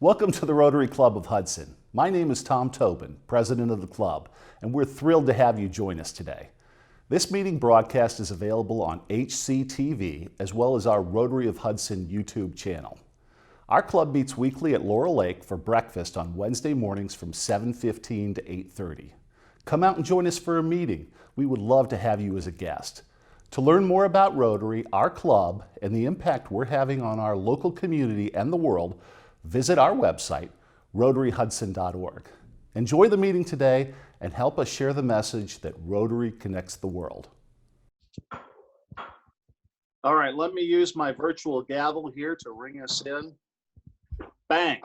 Welcome to the Rotary Club of Hudson. My name is Tom Tobin, president of the club, and we're thrilled to have you join us today. This meeting broadcast is available on HCTV as well as our Rotary of Hudson YouTube channel. Our club meets weekly at Laurel Lake for breakfast on Wednesday mornings from 7:15 to 8:30. Come out and join us for a meeting. We would love to have you as a guest. To learn more about Rotary, our club, and the impact we're having on our local community and the world, visit our website, rotaryhudson.org. Enjoy the meeting today and help us share the message that Rotary connects the world. All right, let me use my virtual gavel here to ring us in. Bang.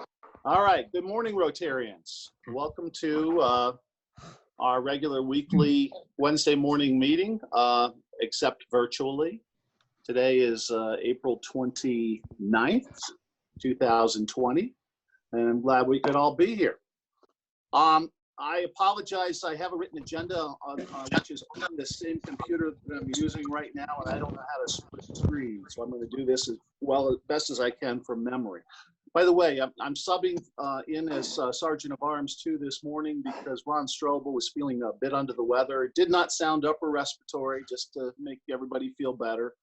All right, good morning, Rotarians. Welcome to our regular weekly Wednesday morning meeting, except virtually. Today is April 29th, 2020, and I'm glad we could all be here. I apologize, I have a written agenda which is on the same computer that I'm using right now, and I don't know how to switch screens, so I'm going to do this as best as I can from memory. By the way, I'm subbing in as Sergeant of Arms 2 this morning because Ron Strobel was feeling a bit under the weather. It did not sound upper respiratory, just to make everybody feel better,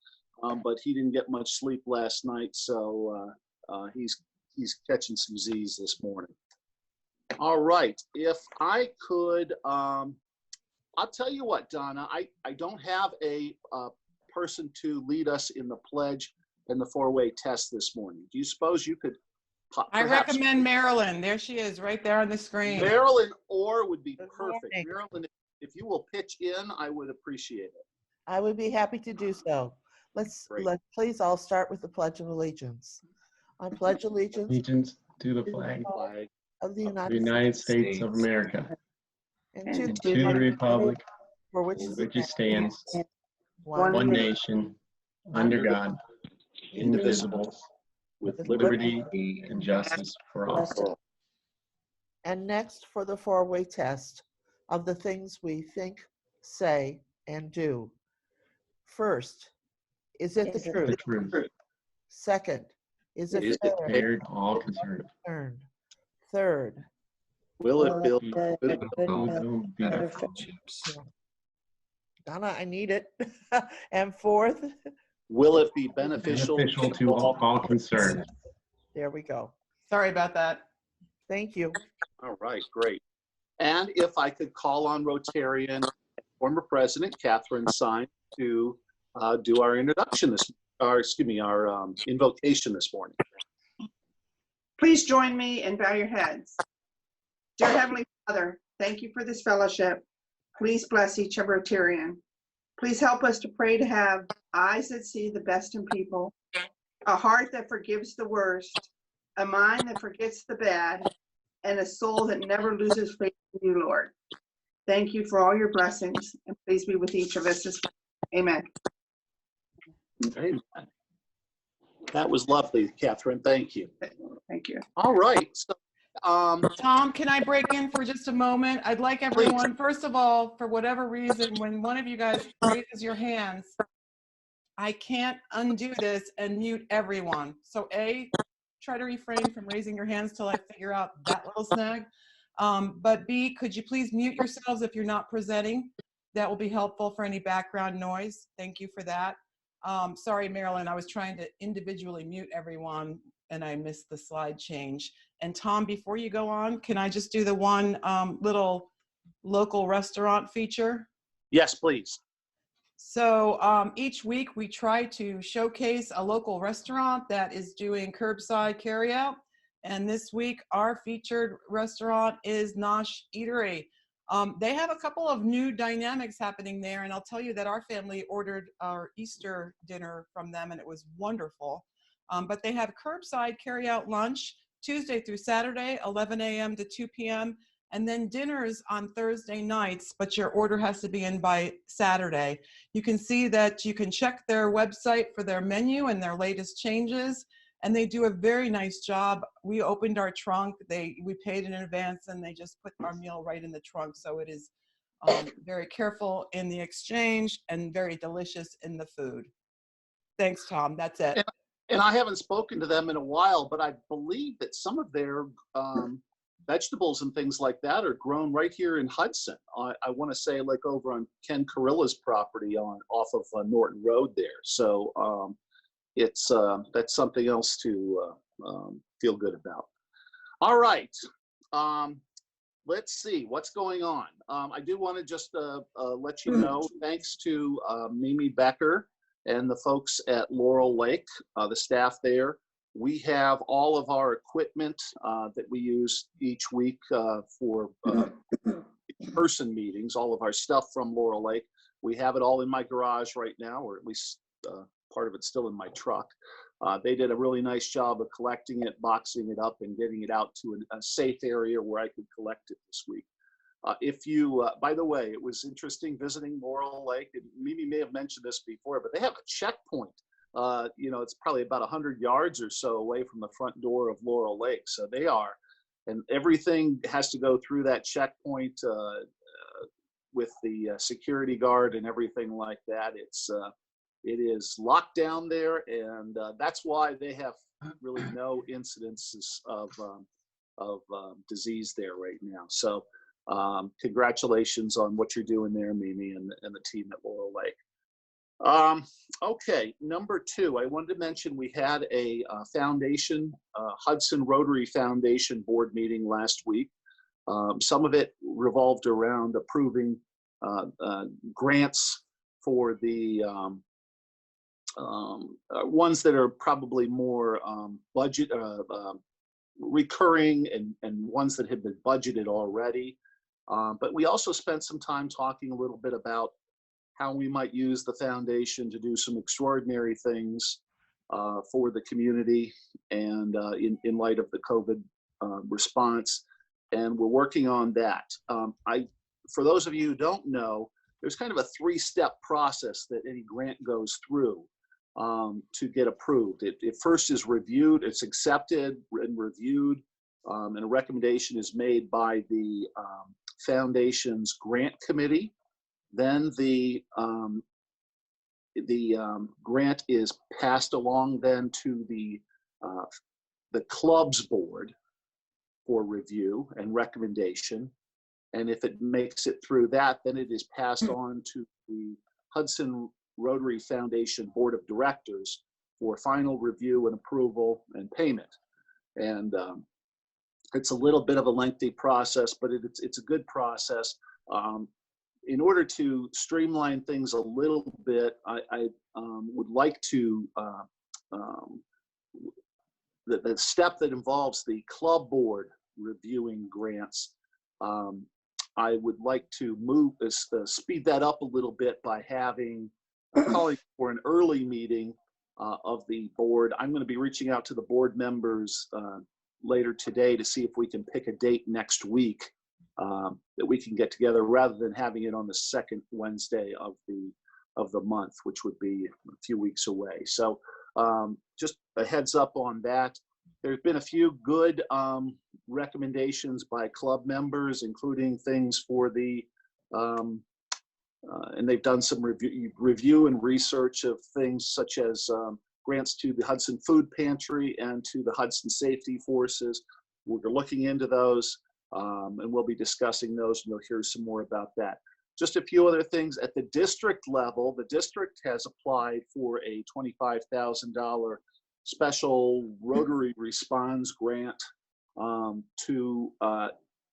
but he didn't get much sleep last night, so he's catching some Z's this morning. All right, if I could, I'll tell you what, Donna, I don't have a person to lead us in the pledge and the four-way test this morning. Do you suppose you could I recommend Marilyn. There she is, right there on the screen. Marilyn Orr would be perfect. Marilyn, if you will pitch in, I would appreciate it. I would be happy to do so. Let's please all start with the Pledge of Allegiance. I pledge allegiance to the flag of the United States of America and to the republic for which it stands, one nation, under God, indivisible, with liberty and justice for all. And next, for the four-way test of the things we think, say, and do. First, is it the truth? Second, is it fair to all concerned? Third, will it build better friendships? Donna, I need it. And fourth, will it be beneficial to all concerned? There we go. Sorry about that. Thank you. All right, great. And if I could call on Rotarian former President Catherine Sine to do our introduction our invocation this morning. Please join me and bow your heads. Dear Heavenly Father, thank you for this fellowship. Please bless each of Rotarian. Please help us to pray to have eyes that see the best in people, a heart that forgives the worst, a mind that forgets the bad, and a soul that never loses faith in you, Lord. Thank you for all your blessings, and please be with each of us this morning. Amen. Amen. That was lovely, Catherine. Thank you. Thank you. All right. So, Tom, can I break in for just a moment? I'd like everyone, first of all, for whatever reason, when one of you guys raises your hands, I can't undo this and mute everyone. So A, try to refrain from raising your hands till I figure out that little snag. But B, could you please mute yourselves if you're not presenting? That will be helpful for any background noise. Thank you for that. Sorry, Marilyn, I was trying to individually mute everyone and I missed the slide change. And Tom, before you go on, can I just do the one little local restaurant feature? yes, please. So each week we try to showcase a local restaurant that is doing curbside carryout. And this week our featured restaurant is Nosh Eatery. They have a couple of new dynamics happening there, and I'll tell you that our family ordered our Easter dinner from them, and it was wonderful. But they have curbside carry-out lunch Tuesday through Saturday, 11 a.m. to 2 p.m., and then dinners on Thursday nights, but your order has to be in by Saturday. You can see that you can check their website for their menu and their latest changes, and they do a very nice job. We opened our trunk, we paid in advance, and they just put our meal right in the trunk. So it is very careful in the exchange and very delicious in the food. Thanks, Tom. That's it. And I haven't spoken to them in a while, but I believe that some of their vegetables and things like that are grown right here in Hudson. I want to say like over on Ken Carilla's property off of Norton Road there. So that's something else to feel good about. All right. Let's see what's going on. I do want to just let you know, thanks to Mimi Becker and the folks at Laurel Lake, the staff there. We have all of our equipment that we use each week for in-person meetings, all of our stuff from Laurel Lake. We have it all in my garage right now, or at least part of it's still in my truck. They did a really nice job of collecting it, boxing it up, and getting it out to a safe area where I could collect it this week. If you, by the way, it was interesting visiting Laurel Lake. And Mimi may have mentioned this before, but they have a checkpoint. It's probably about 100 yards or so away from the front door of Laurel Lake. So they are, and everything has to go through that checkpoint with the security guard and everything like that. It is locked down there, and that's why they have really no incidences of disease there right now. So congratulations on what you're doing there, Mimi, and the team at Laurel Lake. Okay, number 2, I wanted to mention we had a foundation, Hudson Rotary Foundation board meeting last week. Some of it revolved around approving grants for the ones that are probably more budget recurring and ones that have been budgeted already. But we also spent some time talking a little bit about how we might use the foundation to do some extraordinary things for the community and in light of the COVID response. And we're working on that. For those of you who don't know, there's kind of a 3-step process that any grant goes through to get approved. It first is reviewed, it's accepted and reviewed, and a recommendation is made by the foundation's grant committee. Then the grant is passed along then to the club's board for review and recommendation. And if it makes it through that, then it is passed on to the Hudson Rotary Foundation Board of Directors for final review and approval and payment. And it's a little bit of a lengthy process, but it's a good process. In order to streamline things a little bit, I would like to, the step that involves the club board reviewing grants, I would like to speed that up a little bit by calling for an early meeting of the board. I'm going to be reaching out to the board members later today to see if we can pick a date next week that we can get together, rather than having it on the second Wednesday of the month, which would be a few weeks away. So just a heads up on that. There's been a few good recommendations by club members, including things for the, and they've done some review and research of things such as grants to the Hudson Food Pantry and to the Hudson Safety Forces. We're looking into those, and we'll be discussing those, and you'll hear some more about that. Just a few other things at the district level. The district has applied for a $25,000 special Rotary Response grant to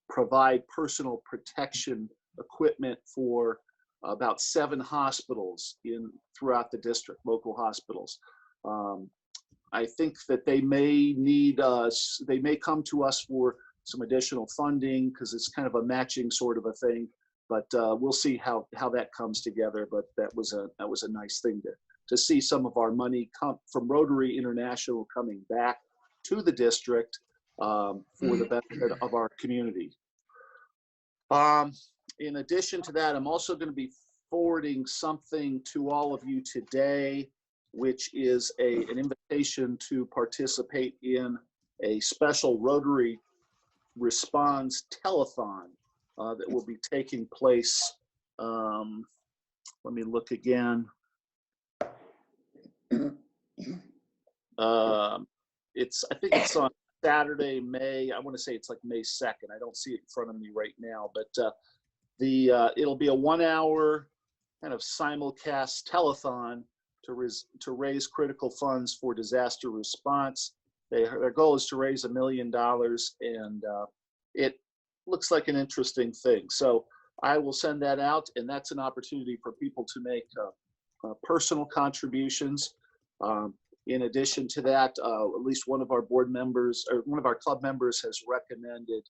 provide personal protection equipment for about 7 hospitals throughout the district, local hospitals. I think that they may need us, they may come to us for some additional funding because it's kind of a matching sort of a thing, but we'll see how that comes together. But that was a nice thing to see some of our money come from Rotary International coming back to the district for the benefit of our community. In addition to that, I'm also going to be forwarding something to all of you today, which is an invitation to participate in a special Rotary Response telethon that will be taking place. Let me look again. I think it's on Saturday, I want to say it's like May 2nd. I don't see it in front of me right now, but it'll be a 1-hour kind of simulcast telethon to raise critical funds for disaster response. Their goal is to raise $1 million, and it looks like an interesting thing. So I will send that out, and that's an opportunity for people to make personal contributions. In addition to that, at least one of our board members or one of our club members has recommended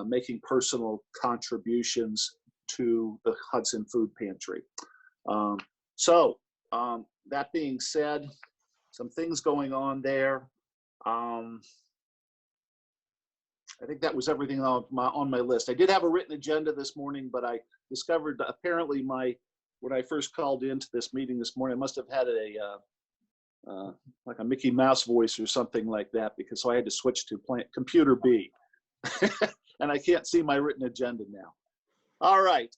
making personal contributions to the Hudson Food Pantry. That being said, some things going on there. I think that was everything on my list. I did have a written agenda this morning, but I discovered apparently when I first called into this meeting this morning, I must have had like a Mickey Mouse voice or something like that, because so I had to switch to computer B, and I can't see my written agenda now. All right.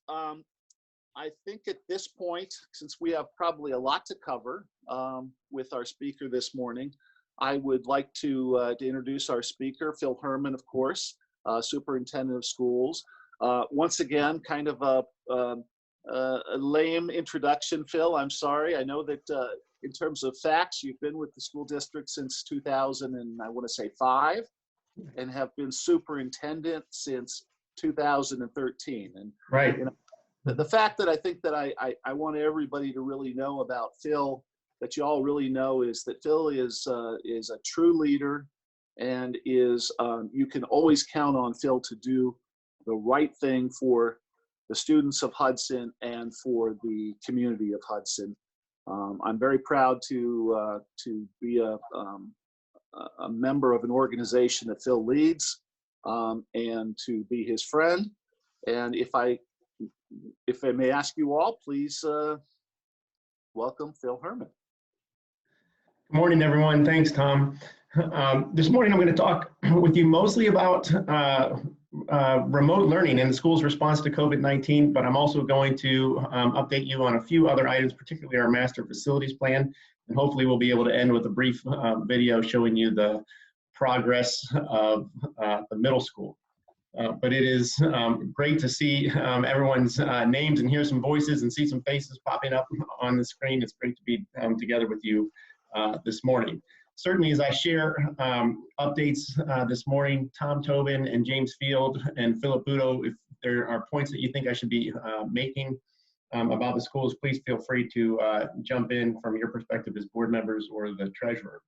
I think at this point, since we have probably a lot to cover with our speaker this morning, I would like to introduce our speaker, Phil Herman, of course, Superintendent of Schools. Once again, kind of a lame introduction, Phil. I'm sorry. I know that in terms of facts, you've been with the school district since 2005, and have been superintendent since 2013. And Right. You know, the fact that I think that I want everybody to really know about Phil, that you all really know, is that Phil is a true leader, and you can always count on Phil to do the right thing for the students of Hudson and for the community of Hudson. I'm very proud to be a member of an organization that Phil leads, and to be his friend. And if I may ask you all, please welcome Phil Herman. Good morning, everyone. Thanks, Tom. This morning, I'm going to talk with you mostly about remote learning and the school's response to COVID-19, but I'm also going to update you on a few other items, particularly our master facilities plan, and hopefully we'll be able to end with a brief video showing you the progress of the middle school. But it is great to see everyone's names and hear some voices and see some faces popping up on the screen. It's great to be together with you this morning. Certainly, as I share updates this morning, Tom Tobin and James Field and Philip Budo, if there are points that you think I should be making about the schools, please feel free to jump in from your perspective as board members or the treasurer.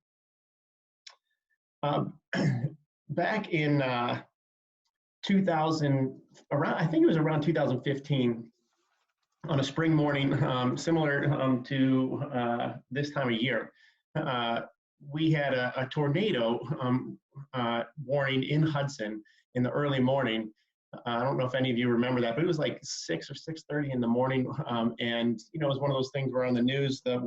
Back in I think it was around 2015, on a spring morning, similar to this time of year, we had a tornado warning in Hudson in the early morning. I don't know if any of you remember that, but it was like 6 or 6:30 in the morning. And, you know, it was one of those things where on the news, the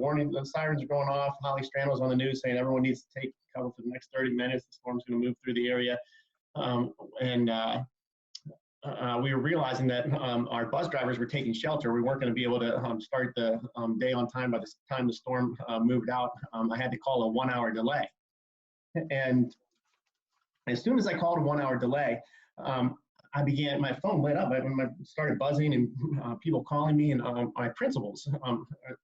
sirens are going off. Holly Strand was on the news saying everyone needs to take cover for the next 30 minutes. The storm's going to move through the area. We were realizing that our bus drivers were taking shelter. We weren't going to be able to start the day on time. By the time the storm moved out, I had to call a 1-hour delay. And as soon as I called a 1-hour delay, my phone lit up. I started buzzing and people calling me, and my principals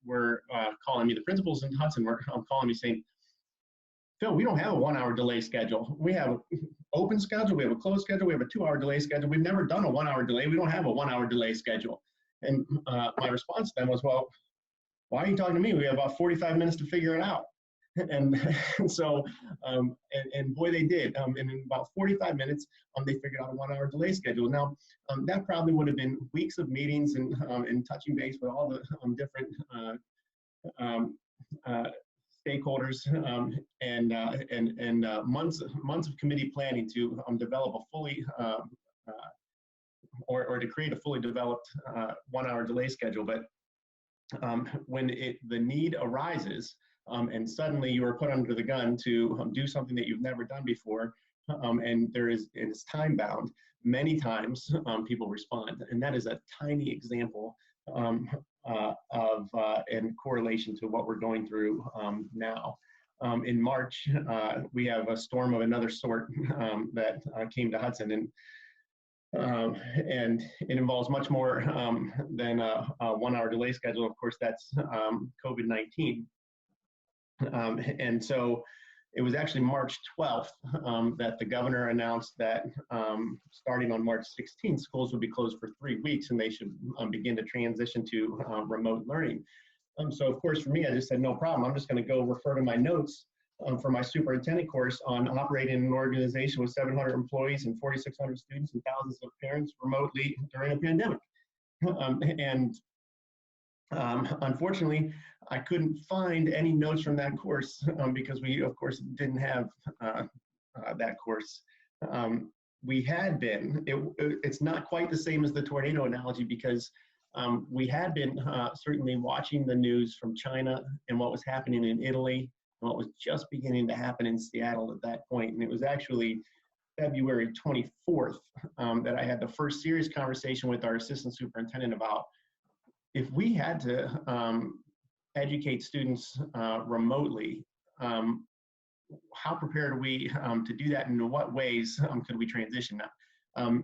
were calling me. The principals in Hudson were calling me saying, Phil, we don't have a 1-hour delay schedule. We have an open schedule, we have a closed schedule, we have a 2-hour delay schedule. We've never done a 1-hour delay. We don't have a 1-hour delay schedule. And my response to them was, well, why are you talking to me? We have about 45 minutes to figure it out. And so, and boy, they did. And in about 45 minutes, they figured out a 1-hour delay schedule. Now, that probably would have been weeks of meetings and touching base with all the different stakeholders and months of committee planning to develop a fully or to create a fully developed 1-hour delay schedule. But when the need arises and suddenly you are put under the gun to do something that you've never done before, and it's time bound, many times people respond, and that is a tiny example of in correlation to what we're going through now. in March, we have a storm of another sort that came to Hudson, and it involves much more than a 1-hour delay schedule. Of course, that's COVID-19. And so it was actually March 12th that the governor announced that starting on March 16th, schools would be closed for 3 weeks and they should begin to transition to remote learning. So of course, for me, I just said, no problem. I'm just going to go refer to my notes for my superintendent course on operating an organization with 700 employees and 4,600 students and thousands of parents remotely during a pandemic. Unfortunately, I couldn't find any notes from that course because we, of course, didn't have that course. We had been, it's not quite the same as the tornado analogy because we had been certainly watching the news from China and what was happening in Italy and what was just beginning to happen in Seattle at that point. And it was actually February 24th that I had the first serious conversation with our assistant superintendent about if we had to educate students remotely, how prepared are we to do that, and in what ways could we transition now?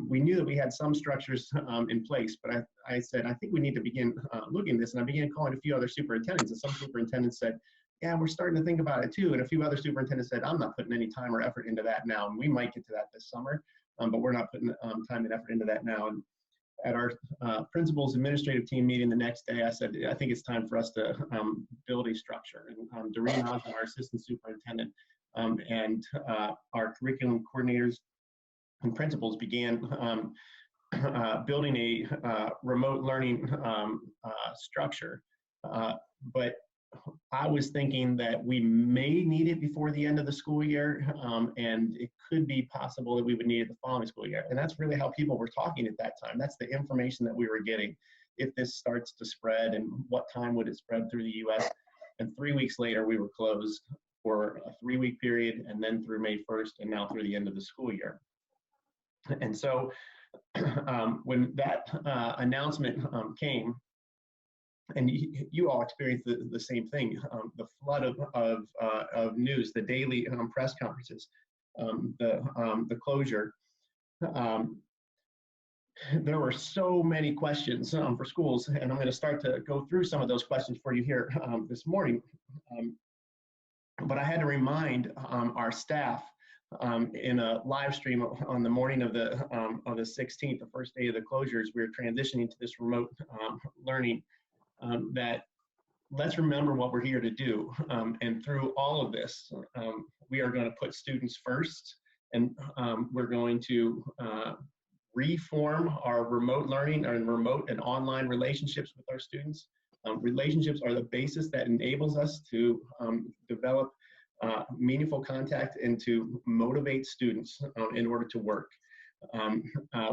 We knew that we had some structures in place, but I said, I think we need to begin looking at this, and I began calling a few other superintendents, and some superintendents said, yeah, we're starting to think about it too, and a few other superintendents said, I'm not putting any time or effort into that now, and we might get to that this summer, but we're not putting time and effort into that now. And at our principal's administrative team meeting the next day, I said, I think it's time for us to build a structure. And Doreen Osmond, our assistant superintendent, and our curriculum coordinators and principals began building a remote learning structure. But I was thinking that we may need it before the end of the school year, and it could be possible that we would need it the following school year. And that's really how people were talking at that time. That's the information that we were getting. If this starts to spread, and what time would it spread through the US? And 3 weeks later, we were closed for a 3-week period, and then through May 1st, and now through the end of the school year. And so when that announcement came, and you all experienced the same thing, the flood of news, the daily press conferences, the closure. There were so many questions for schools, and I'm going to start to go through some of those questions for you here this morning. But I had to remind our staff in a live stream on the morning of the 16th, the first day of the closures, we were transitioning to this remote learning. That let's remember what we're here to do. And through all of this, we are going to put students first, and we're going to reform our remote learning and remote and online relationships with our students. Relationships are the basis that enables us to develop meaningful contact and to motivate students in order to work.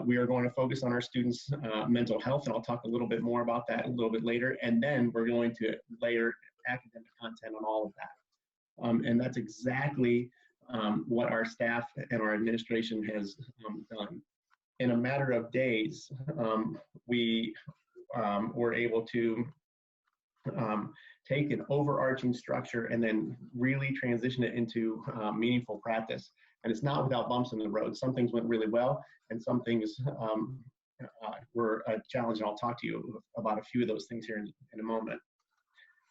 We are going to focus on our students' mental health, and I'll talk a little bit more about that a little bit later. And then we're going to layer academic content on all of that. And that's exactly what our staff and our administration has done. In a matter of days, we were able to take an overarching structure and then really transition it into meaningful practice. And it's not without bumps in the road. Some things went really well, and some things were a challenge, and I'll talk to you about a few of those things here in a moment.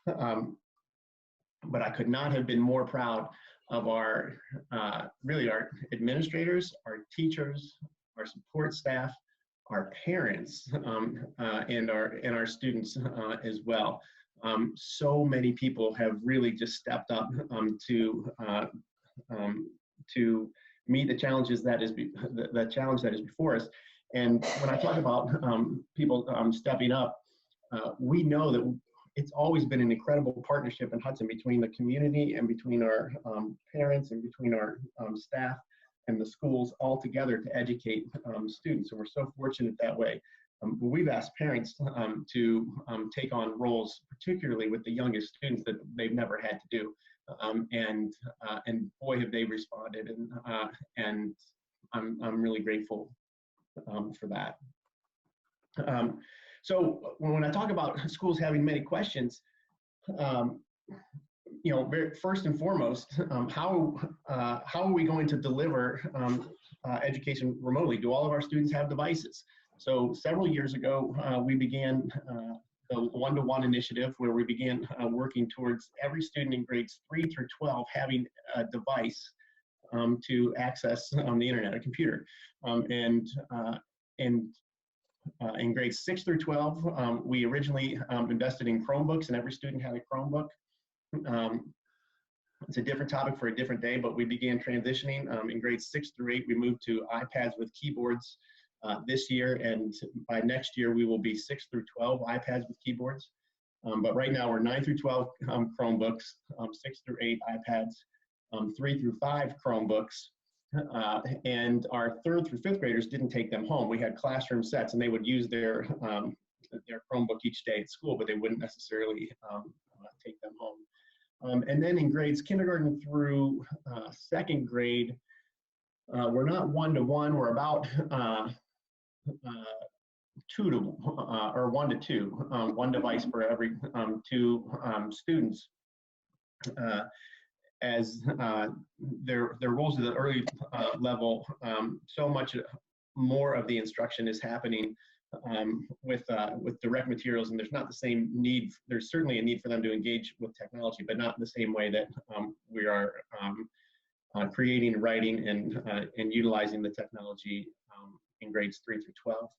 But I could not have been more proud of our, really our administrators, our teachers, our support staff, our parents, and our students as well. So many people have really just stepped up to meet the challenges the challenge that is before us. And when I talk about people stepping up, we know that it's always been an incredible partnership in Hudson between the community and between our parents and between our staff and the schools all together to educate students. And we're so fortunate that way. We've asked parents to take on roles, particularly with the youngest students, that they've never had to do. And boy, have they responded, and I'm really grateful for that. So when I talk about schools having many questions, first and foremost, how are we going to deliver education remotely? Do all of our students have devices? So several years ago, we began the one-to-one initiative where we began working towards every student in grades 3 through 12 having a device to access the internet, a computer. And in grades 6 through 12, we originally invested in Chromebooks, and every student had a Chromebook. It's a different topic for a different day, but we began transitioning. In grades 6 through 8, we moved to iPads with keyboards this year, and by next year, we will be 6 through 12 iPads with keyboards. But right now, we're 9 through 12 Chromebooks, 6 through 8 iPads, 3 through 5 Chromebooks, and our 3rd through 5th graders didn't take them home. We had classroom sets, and they would use their Chromebook each day at school, but they wouldn't necessarily take them home. And then in grades kindergarten through 2nd grade, we're not one-to-one, we're about 2 to or 1 to 2, one device for every 2 students. As their roles at the early level, so much more of the instruction is happening with direct materials, and there's not the same need. There's certainly a need for them to engage with technology, but not in the same way that we are creating, writing, and utilizing the technology in grades 3 through 12.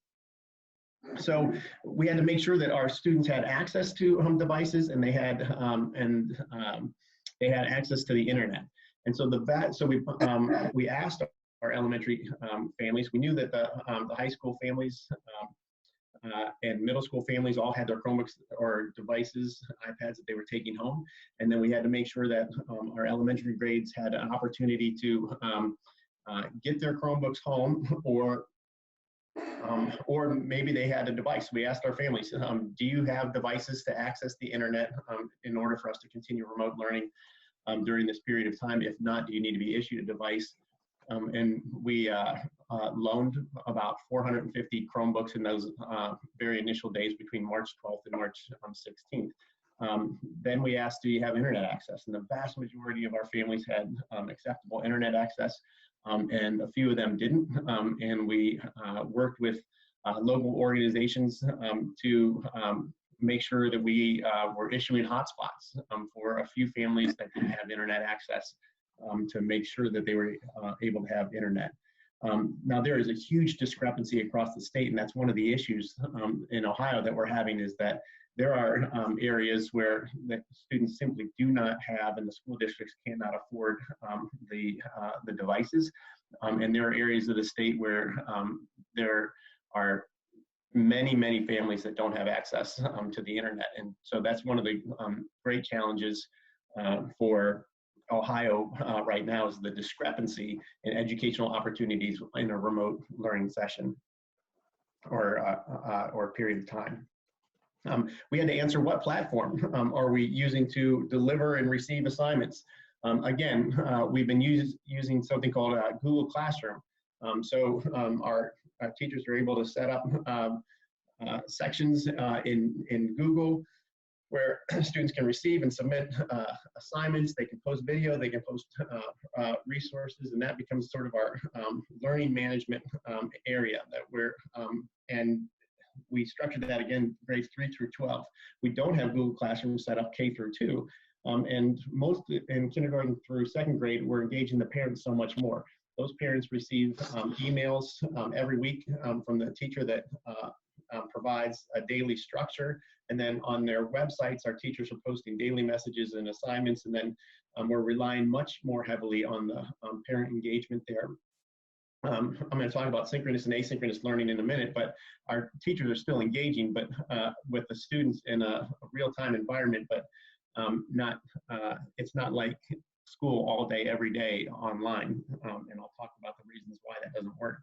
So we had to make sure that our students had access to devices, and they had access to the internet. And so we asked our elementary families. We knew that the high school families and middle school families all had their Chromebooks or devices, iPads that they were taking home. And then we had to make sure that our elementary grades had an opportunity to get their Chromebooks home, or maybe they had a device. We asked our families, do you have devices to access the internet in order for us to continue remote learning during this period of time? If not, do you need to be issued a device? And we loaned about 450 Chromebooks in those very initial days between March 12th and March 16th. Then we asked, do you have internet access? And the vast majority of our families had acceptable internet access, and a few of them didn't. And we worked with local organizations to make sure that we were issuing hotspots for a few families that didn't have internet access, to make sure that they were able to have internet. Now, there is a huge discrepancy across the state, and that's one of the issues in Ohio that we're having, is that there are areas where the students simply do not have, and the school districts cannot afford the devices. And there are areas of the state where there are many families that don't have access to the internet. And so that's one of the great challenges for Ohio right now, is the discrepancy in educational opportunities in a remote learning session or period of time. We had to answer, what platform are we using to deliver and receive assignments? Again, we've been using something called Google Classroom. So our teachers are able to set up sections in Google where students can receive and submit assignments. They can post video, they can post resources, and that becomes sort of our learning management area that and we structured that, again, grades 3 through 12. We don't have Google Classroom set up K through 2. And most in kindergarten through 2nd grade, we're engaging the parents so much more. Those parents receive emails every week from the teacher that provides a daily structure. And then on their websites, our teachers are posting daily messages and assignments. And then we're relying much more heavily on the parent engagement there. I'm going to talk about synchronous and asynchronous learning in a minute, but our teachers are still engaging, but with the students in a real-time environment, but it's not like school all day, every day online. And I'll talk about the reasons why that doesn't work.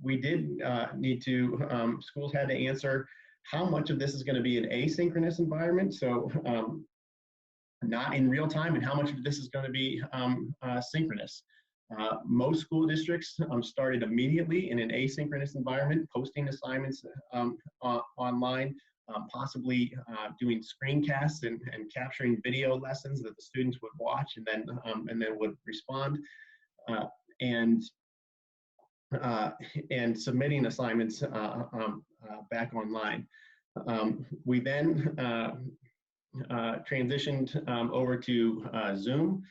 We did need to, schools had to answer how much of this is going to be an asynchronous environment, so not in real time, and how much of this is going to be synchronous. Most school districts started immediately in an asynchronous environment, posting assignments online. possibly doing screencasts and capturing video lessons that the students would watch and then would respond, and submitting assignments back online. We then transitioned over to Zoom.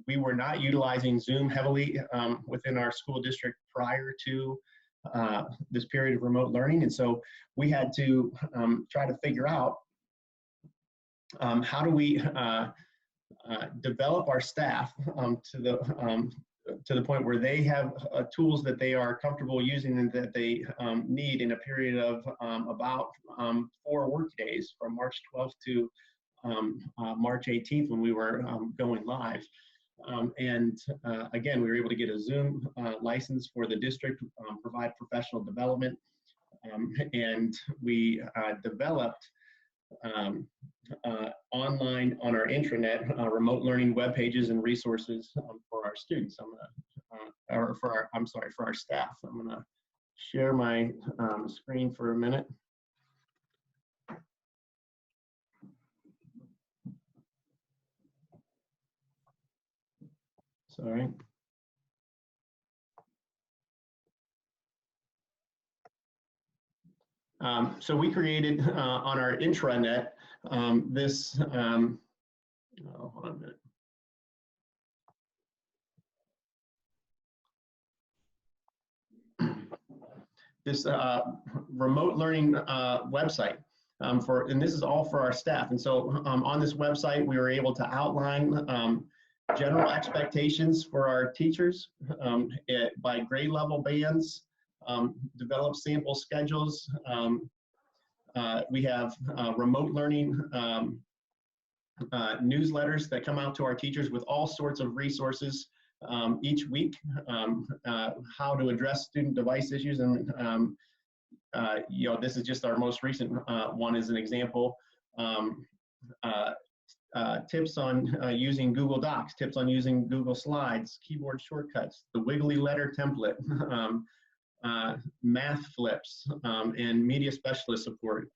We were not utilizing Zoom heavily within our school district prior to this period of remote learning, and so we had to try to figure out how do we develop our staff to the point where they have tools that they are comfortable using and that they need in a period of about 4 work days from March 12th to March 18th when we were going live. Again, we were able to get a Zoom license for the district, provide professional development, and we developed online on our intranet remote learning web pages and resources for our students. For our staff. I'm gonna share my screen for a minute. Sorry. So we created on our intranet this, hold on a minute. This remote learning website and this is all for our staff. And so on this website, we were able to outline general expectations for our teachers by grade level bands, develop sample schedules. We have remote learning newsletters that come out to our teachers with all sorts of resources each week, how to address student device issues. And this is just our most recent one as an example. Tips on using Google Docs, tips on using Google Slides, keyboard shortcuts, the Wiggly Letter template, math flips, and media specialist support.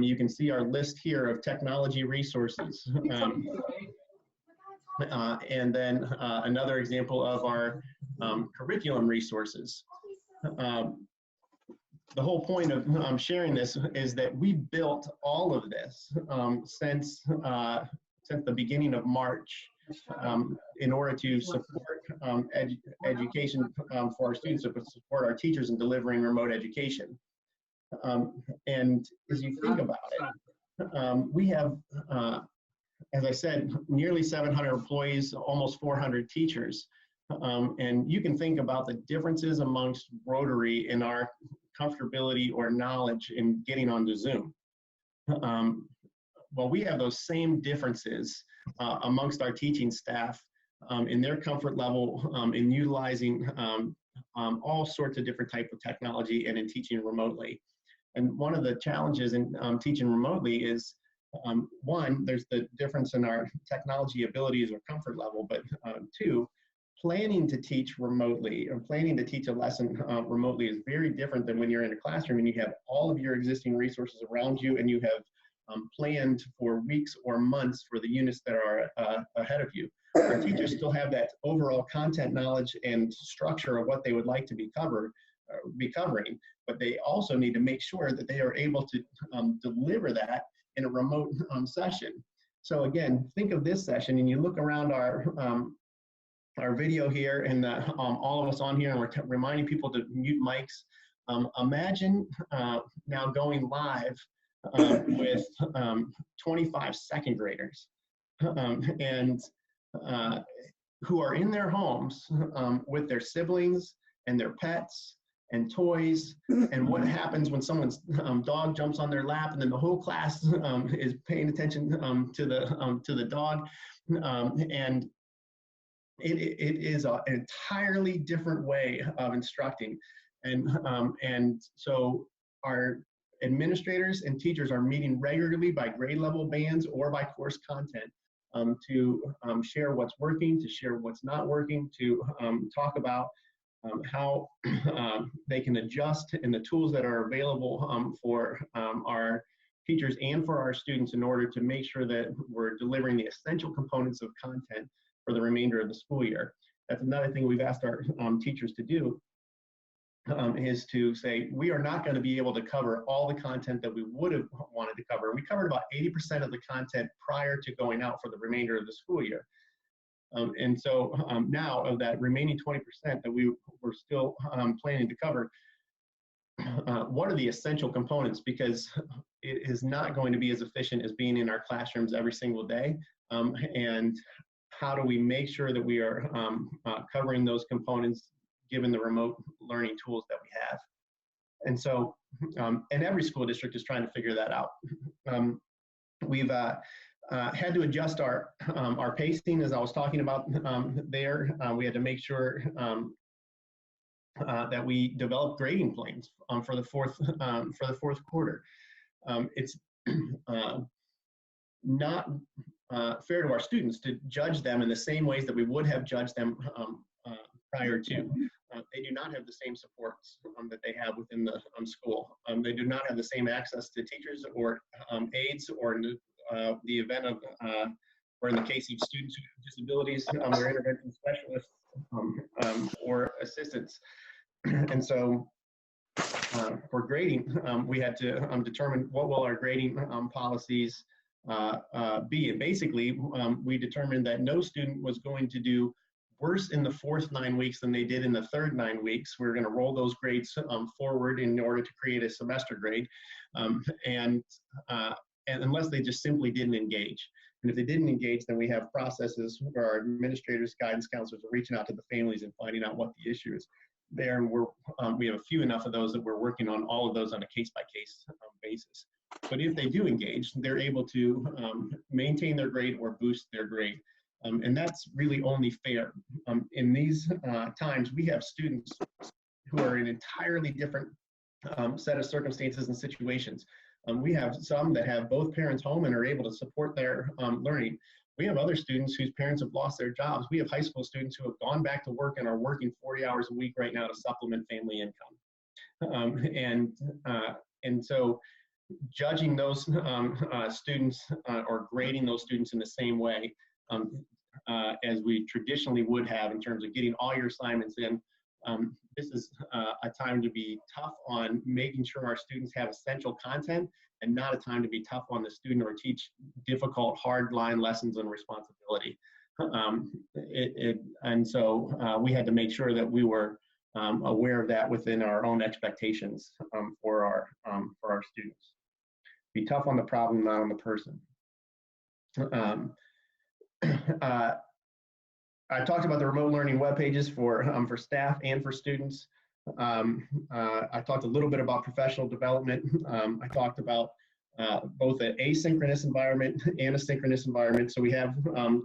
You can see our list here of technology resources. And then another example of our curriculum resources. The whole point of sharing this is that we built all of this since the beginning of March in order to support education for our students, to support our teachers in delivering remote education. And as you think about it, we have, as I said, nearly 700 employees, almost 400 teachers. And you can think about the differences amongst Rotary in our comfortability or knowledge in getting onto Zoom. Well, we have those same differences amongst our teaching staff in their comfort level in utilizing all sorts of different types of technology and in teaching remotely. And one of the challenges in teaching remotely is, one, there's the difference in our technology abilities or comfort level, but two, planning to teach remotely or planning to teach a lesson remotely is very different than when you're in a classroom and you have all of your existing resources around you and you have planned for weeks or months for the units that are ahead of you. Our teachers still have that overall content knowledge and structure of what they would like to be covering, but they also need to make sure that they are able to deliver that in a remote session. So again, think of this session and you look around our video here and all of us on here, and we're reminding people to mute mics. Imagine now going live with 25 second graders and who are in their homes with their siblings and their pets and toys, and what happens when someone's dog jumps on their lap and then the whole class is paying attention to the dog, and it is an entirely different way of instructing, and so our administrators and teachers are meeting regularly by grade level bands or by course content to share what's working, to share what's not working, to talk about how they can adjust in the tools that are available for our teachers and for our students in order to make sure that we're delivering the essential components of content for the remainder of the school year. That's another thing we've asked our teachers to do, is to say, we are not going to be able to cover all the content that we would have wanted to cover. We covered about 80% of the content prior to going out for the remainder of the school year. And so now of that remaining 20% that we were still planning to cover, what are the essential components? Because it is not going to be as efficient as being in our classrooms every single day. And how do we make sure that we are covering those components given the remote learning tools that we have? And so, and every school district is trying to figure that out. We've had to adjust our pacing, as I was talking about there. We had to make sure that we developed grading plans for the fourth quarter. It's not fair to our students to judge them in the same ways that we would have judged them prior to. They do not have the same supports that they have within the school. They do not have the same access to teachers or aides, or in the event of, or in the case of students who have disabilities, their intervention specialists or assistants. And so for grading, we had to determine what will our grading policies be. And basically, we determined that no student was going to do worse in the fourth 9 weeks than they did in the third 9 weeks. We're going to roll those grades forward in order to create a semester grade, and unless they just simply didn't engage. And if they didn't engage, then we have processes where our administrators, guidance counselors are reaching out to the families and finding out what the issue is there. And we have a few enough of those that we're working on all of those on a case-by-case basis. But if they do engage, they're able to maintain their grade or boost their grade. And that's really only fair. In these times, we have students who are in an entirely different set of circumstances and situations. We have some that have both parents home and are able to support their learning. We have other students whose parents have lost their jobs. We have high school students who have gone back to work and are working 40 hours a week right now to supplement family income. And so judging those students or grading those students in the same way as we traditionally would have in terms of getting all your assignments in, this is a time to be tough on making sure our students have essential content, and not a time to be tough on the student or teach difficult, hard line lessons and responsibility. And so we had to make sure that we were aware of that within our own expectations for our students. Be tough on the problem, not on the person. I talked about the remote learning web pages for staff and for students. I talked a little bit about professional development. I talked about both an asynchronous environment and a synchronous environment. So we have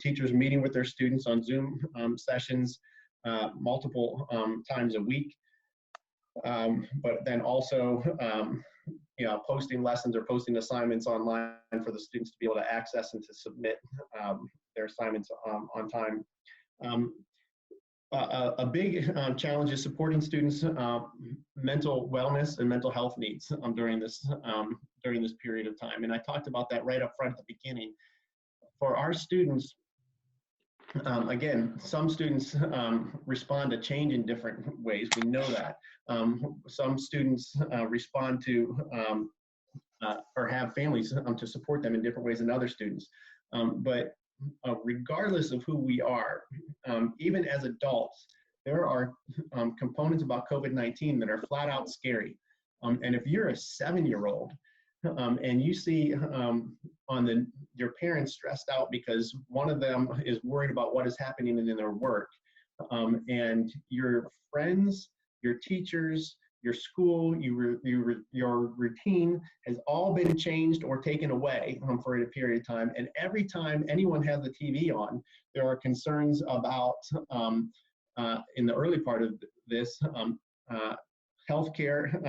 teachers meeting with their students on Zoom sessions multiple times a week, but then also posting lessons or posting assignments online for the students to be able to access and to submit their assignments on time. A big challenge is supporting students' mental wellness and mental health needs during this period of time. And I talked about that right up front at the beginning. For our students, again, some students respond to change in different ways. We know that. Some students respond to or have families to support them in different ways than other students. But regardless of who we are, even as adults, there are components about COVID-19 that are flat out scary. And if you're a 7-year-old and you see your parents stressed out because one of them is worried about what is happening in their work, and your friends, your teachers, your school, your routine has all been changed or taken away for a period of time. And every time anyone has the TV on, there are concerns about, in the early part of this, healthcare.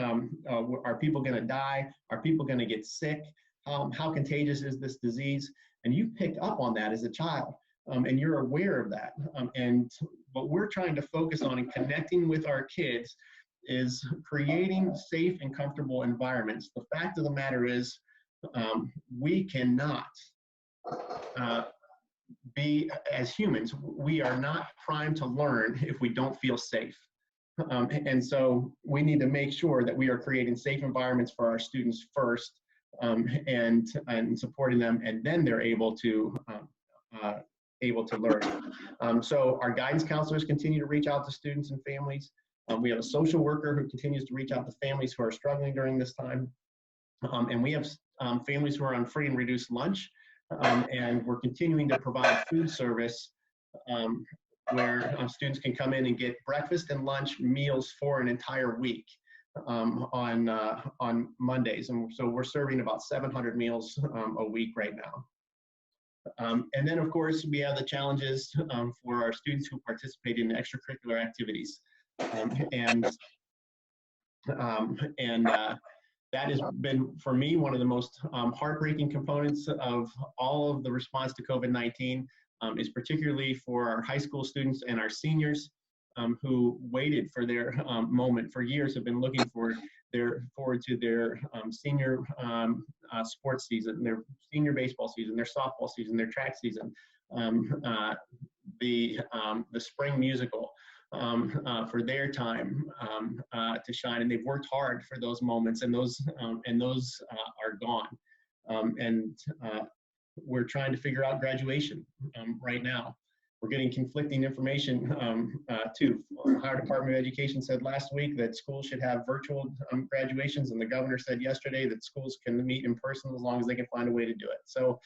Are people going to die? Are people going to get sick? How contagious is this disease? And you picked up on that as a child. and you're aware of that. And what we're trying to focus on and connecting with our kids is creating safe and comfortable environments. The fact of the matter is, we cannot be, as humans, we are not primed to learn if we don't feel safe. And so we need to make sure that we are creating safe environments for our students first, and supporting them, and then they're able to learn. So our guidance counselors continue to reach out to students and families. We have a social worker who continues to reach out to families who are struggling during this time. And we have families who are on free and reduced lunch. And we're continuing to provide food service where students can come in and get breakfast and lunch meals for an entire week on Mondays. And so we're serving about 700 meals a week right now. And then, of course, we have the challenges for our students who participate in extracurricular activities. That has been, for me, one of the most heartbreaking components of all of the response to COVID-19, is particularly for our high school students and our seniors who waited for their moment for years, have been looking forward to their senior sports season, their senior baseball season, their softball season, their track season, the spring musical. For their time to shine, and they've worked hard for those moments, and those are gone. We're trying to figure out graduation right now. We're getting conflicting information too. The Ohio Department of Education said last week that schools should have virtual graduations, and the governor said yesterday that schools can meet in person as long as they can find a way to do it. So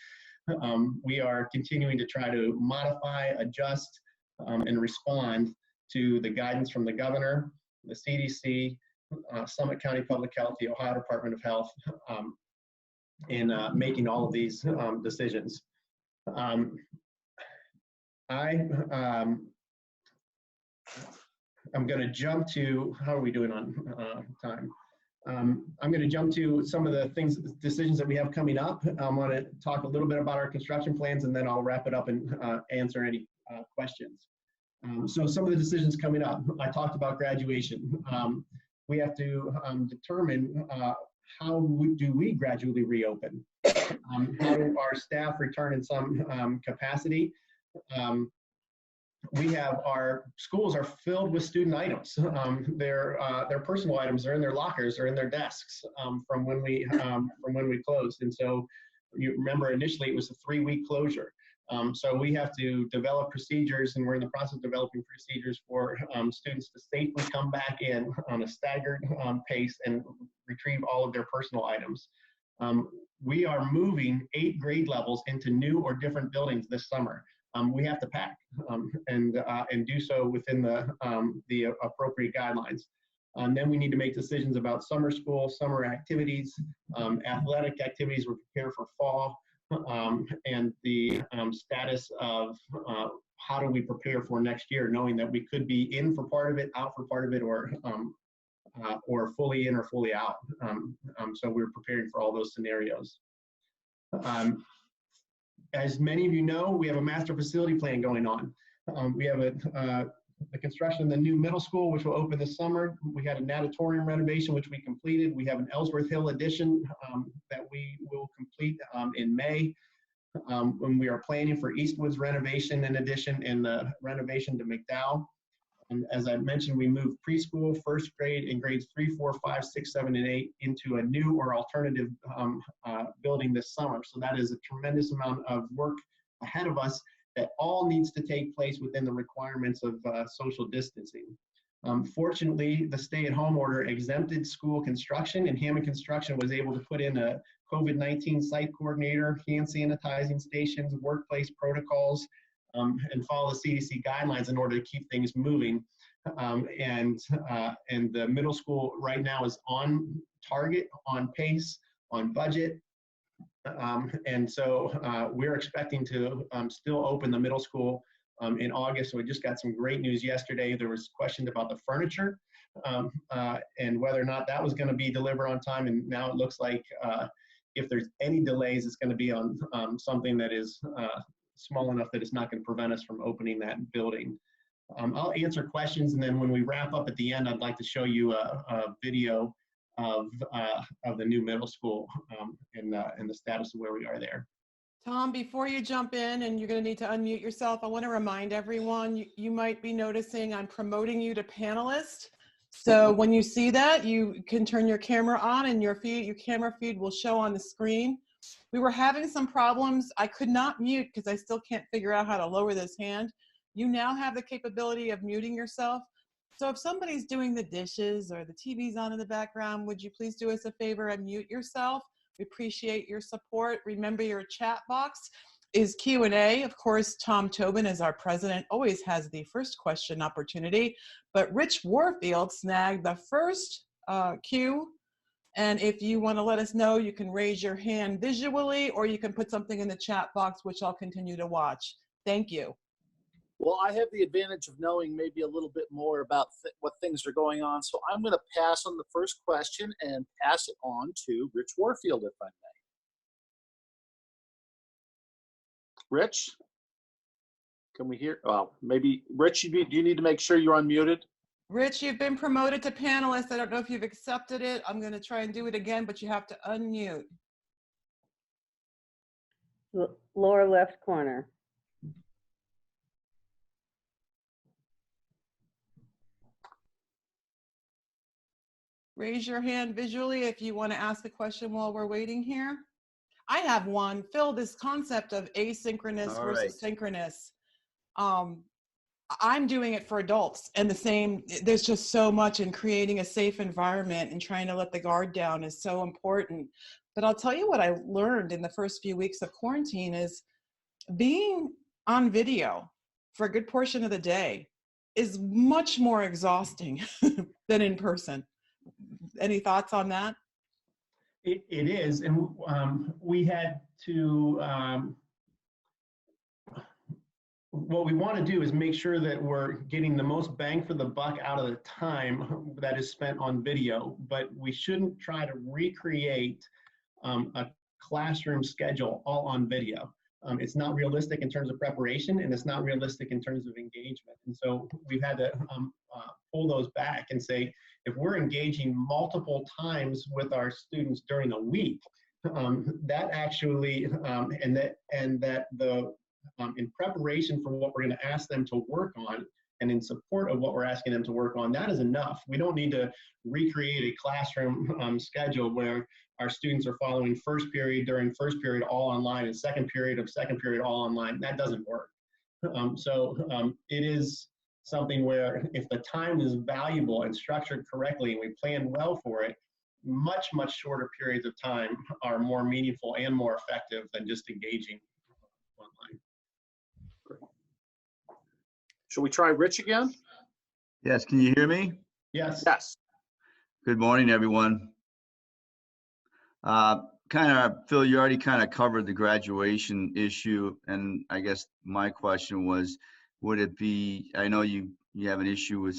we are continuing to try to modify, adjust, and respond to the guidance from the governor, the CDC, Summit County Public Health, the Ohio Department of Health, in making all of these decisions. I'm going to jump to, how are we doing on time? I'm going to jump to some of the decisions that we have coming up. I'm going to talk a little bit about our construction plans, and then I'll wrap it up and answer any questions. So some of the decisions coming up, I talked about graduation. We have to determine how do we gradually reopen? How do our staff return in some capacity? We have, our schools are filled with student items. Their personal items are in their lockers or in their desks from when we closed. And so you remember initially it was a 3-week closure. So we have to develop procedures, and we're in the process of developing procedures for students to safely come back in on a staggered pace and retrieve all of their personal items. We are moving 8 grade levels into new or different buildings this summer. We have to pack and do so within the appropriate guidelines. Then we need to make decisions about summer school, summer activities, athletic activities. We're prepared for fall. And the status of how do we prepare for next year, knowing that we could be in for part of it, out for part of it, or fully in or fully out. So we're preparing for all those scenarios. As many of you know, we have a master facility plan going on. We have the construction of the new middle school, which will open this summer. We had a natatorium renovation, which we completed. We have an Ellsworth Hill addition that we will complete in May. When we are planning for Eastwood's renovation and addition, and the renovation to McDowell. And as I mentioned, we moved preschool, first grade, and grades 3, 4, 5, 6, 7, and 8 into a new or alternative building this summer. So that is a tremendous amount of work ahead of us that all needs to take place within the requirements of social distancing. Fortunately, the stay-at-home order exempted school construction, and Hammond Construction was able to put in a COVID-19 site coordinator, hand sanitizing stations, workplace protocols, and follow the CDC guidelines in order to keep things moving. And the middle school right now is on target, on pace, on budget. And so we're expecting to still open the middle school in August. So we just got some great news yesterday. There was questions about the furniture and whether or not that was going to be delivered on time. And now it looks like if there's any delays, it's going to be on something that is small enough that it's not going to prevent us from opening that building. I'll answer questions, and then when we wrap up at the end, I'd like to show you a video of the new middle school and the status of where we are there. Tom, before you jump in, and you're going to need to unmute yourself, I want to remind everyone, you might be noticing I'm promoting you to panelist. So when you see that, you can turn your camera on and your camera feed will show on the screen. We were having some problems. I could not mute because I still can't figure out how to lower this hand. You now have the capability of muting yourself. So if somebody's doing the dishes or the TV's on in the background, would you please do us a favor and mute yourself? We appreciate your support. Remember, your chat box is Q&A. Of course, Tom Tobin, as our president, always has the first question opportunity, but Rich Warfield snagged the first cue. And if you want to let us know, you can raise your hand visually, or you can put something in the chat box, which I'll continue to watch. Thank you. Well, I have the advantage of knowing maybe a little bit more about what things are going on. So I'm going to pass on the first question and pass it on to Rich Warfield, if I may. Rich, can we hear? Oh, maybe Rich, you need to make sure you're unmuted. Rich, you've been promoted to panelist. I don't know if you've accepted it. I'm going to try and do it again, but you have to unmute. Lower left corner. Raise your hand visually if you want to ask a question while we're waiting here. I have one. Phil, this concept of asynchronous versus synchronous. I'm doing it for adults, and there's just so much in creating a safe environment and trying to let the guard down is so important. But I'll tell you what I learned in the first few weeks of quarantine is being on video for a good portion of the day is much more exhausting than in person. Any thoughts on that? It is, and we had to, what we want to do is make sure that we're getting the most bang for the buck out of the time that is spent on video, but we shouldn't try to recreate a classroom schedule all on video. It's not realistic in terms of preparation, and it's not realistic in terms of engagement. And so we've had to pull those back and say, if we're engaging multiple times with our students during the week, that actually, in preparation for what we're going to ask them to work on, and in support of what we're asking them to work on, that is enough. We don't need to recreate a classroom schedule where our students are following first period during first period all online and second period all online. That doesn't work. It is something where if the time is valuable and structured correctly and we plan well for it, much, much shorter periods of time are more meaningful and more effective than just engaging online. Great. Shall we try Rich again? Yes, can you hear me? Yes. Yes. Good morning, everyone. Phil, you already kind of covered the graduation issue, and I guess my question was, would it be, I know you have an issue with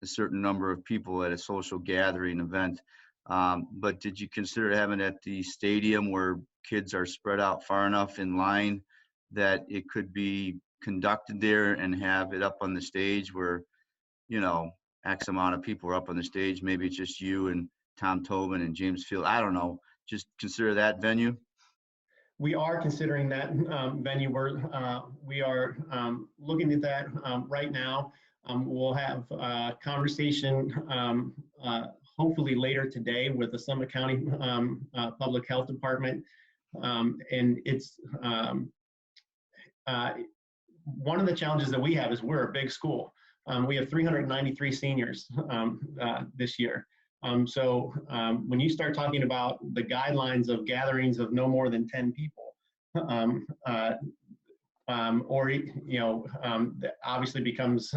a certain number of people at a social gathering event, but did you consider having it at the stadium where kids are spread out far enough in line that it could be conducted there and have it up on the stage where, you know, X amount of people are up on the stage, maybe it's just you and Tom Tobin and James Field, I don't know, just consider that venue? We are considering that venue. We are looking at that right now. We'll have a conversation hopefully later today with the Summit County Public Health Department. And it's one of the challenges that we have is we're a big school. We have 393 seniors this year. So when you start talking about the guidelines of gatherings of no more than 10 people, that obviously becomes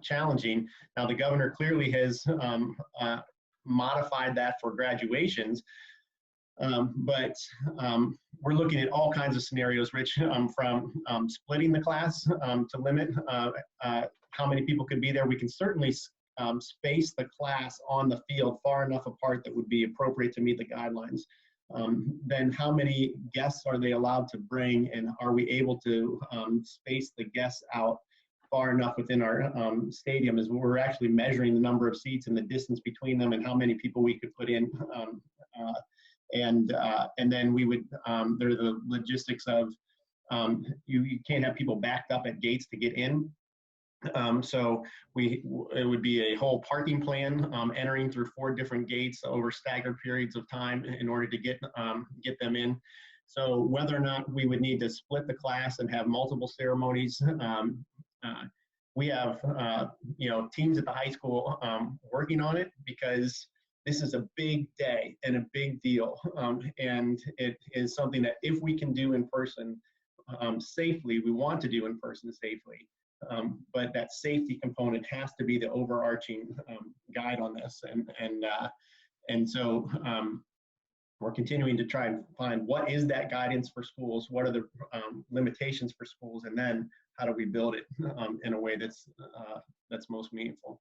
challenging. Now the governor clearly has modified that for graduations, but we're looking at all kinds of scenarios, Rich, from splitting the class to limit how many people could be there. We can certainly space the class on the field far enough apart that would be appropriate to meet the guidelines. then how many guests are they allowed to bring, and are we able to space the guests out far enough within our stadium, as we're actually measuring the number of seats and the distance between them and how many people we could put in. And then we would, there are the logistics of you can't have people backed up at gates to get in. So it would be a whole parking plan, entering through 4 different gates over staggered periods of time in order to get them in. So whether or not we would need to split the class and have multiple ceremonies, we have teams at the high school working on it, because this is a big day and a big deal, and it is something that if we can do in person safely, we want to do in person safely. But that safety component has to be the overarching guide on this, and so we're continuing to try and find what is that guidance for schools, what are the limitations for schools, and then how do we build it in a way that's most meaningful.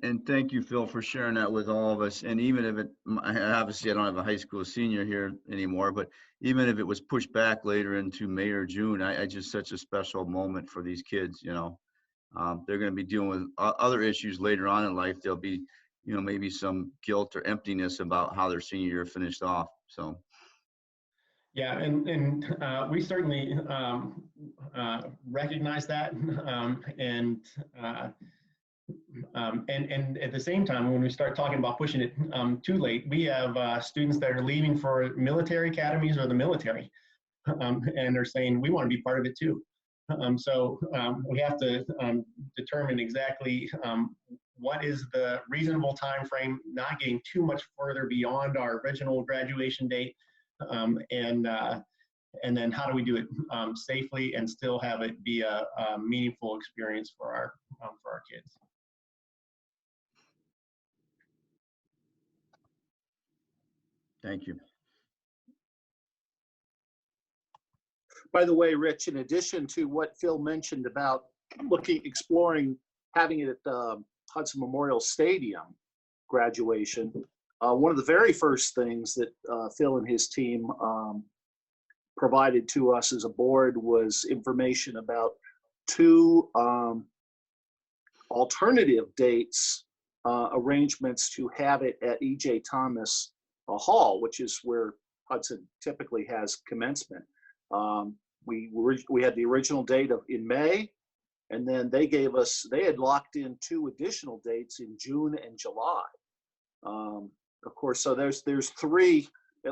And thank you, Phil, for sharing that with all of us. And even if it, obviously I don't have a high school senior here anymore, but even if it was pushed back later into May or June, I just such a special moment for these kids, you know. They're going to be dealing with other issues later on in life. There'll be, you know, maybe some guilt or emptiness about how their senior year finished off. So. Yeah, and we certainly recognize that, and at the same time, when we start talking about pushing it too late, we have students that are leaving for military academies or the military, and they're saying we want to be part of it too. So we have to determine exactly what is the reasonable time frame, not getting too much further beyond our original graduation date, and then how do we do it safely and still have it be a meaningful experience for our kids. Thank you. By the way, Rich, in addition to what Phil mentioned about exploring having it at the Hudson Memorial Stadium graduation, one of the very first things that Phil and his team provided to us as a board was information about 2 alternative dates, arrangements to have it at E.J. Thomas Hall, which is where Hudson typically has commencement. We had the original date in May, and then they had locked in 2 additional dates in June and July. Of course, so there's at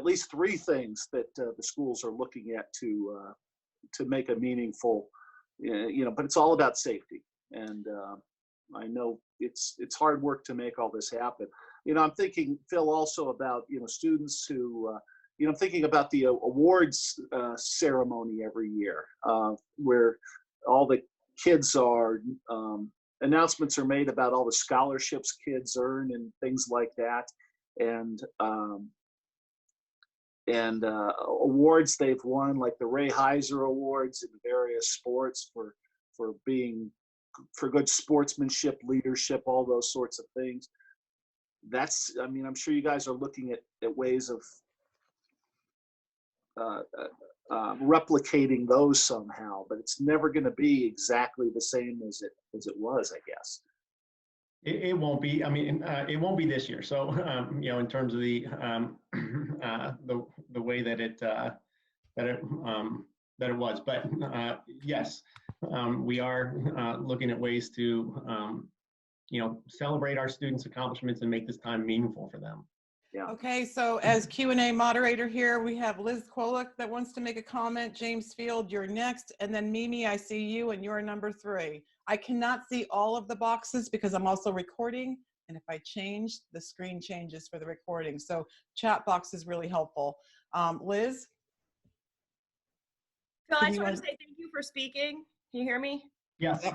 least three things that the schools are looking at to make a meaningful, but it's all about safety. And I know it's hard work to make all this happen. I'm thinking, Phil, also about, students who, I'm thinking about the awards ceremony every year, where all the kids are, announcements are made about all the scholarships kids earn and things like that. And awards they've won, like the Ray Heiser Awards in various sports for good sportsmanship, leadership, all those sorts of things. I'm sure you guys are looking at ways of replicating those somehow, but it's never going to be exactly the same as it was, I guess. It won't be. It won't be this year. So, in terms of the way that it was, but yes, we are looking at ways to celebrate our students' accomplishments and make this time meaningful for them. Yeah. Okay, so as Q&A moderator here, we have Liz Kolick that wants to make a comment. James Field, you're next. And then Mimi, I see you and you're number 3. I cannot see all of the boxes because I'm also recording. And if I change, the screen changes for the recording. So chat box is really helpful. Liz? Phil, I just want to say thank you for speaking. Can you hear me? Yes.